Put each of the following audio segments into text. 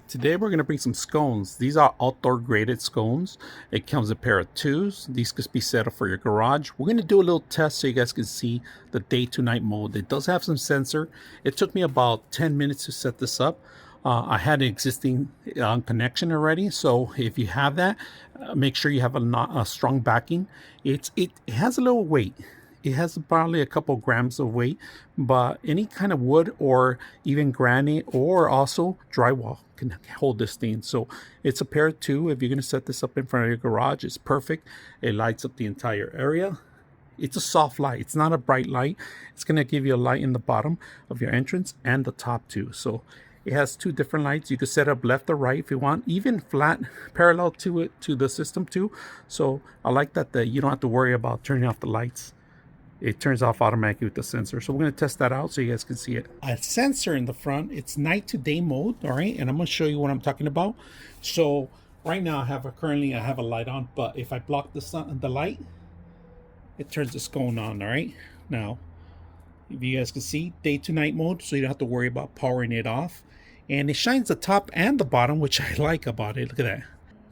Today we're going to bring some scones. These are outdoor graded scones. It comes a pair of twos. These could be set up for your garage. We're going to do a little test so you guys can see the day to night mode. It does have some sensor. It took me about 10 minutes to set this up. I had an existing connection already, so if you have that, make sure you have a strong backing. It has a little weight. It has probably a couple grams of weight, but any kind of wood or even granite or also drywall can hold this thing. So it's a pair of two. If you're going to set this up in front of your garage, it's perfect. It lights up the entire area. It's a soft light. It's not a bright light. It's going to give you a light in the bottom of your entrance and the top too. So it has two different lights. You can set up left or right if you want, even flat parallel to it, to the system too. So I like that you don't have to worry about turning off the lights. It turns off automatically with the sensor. So we're going to test that out so you guys can see it. A sensor in the front. It's night to day mode. All right. And I'm going to show you what I'm talking about. So right now I have a light on, but if I block the light, it turns the scone on. All right. Now, if you guys can see, day to night mode. So you don't have to worry about powering it off. And it shines the top and the bottom, which I like about it. Look at that.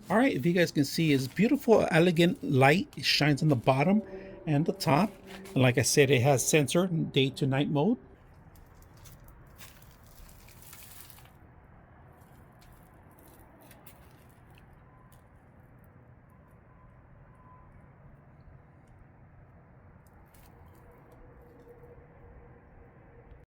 All right. If you guys can see, it's beautiful, elegant light. It shines on the bottom and the top. And like I said, it has sensor day to night mode.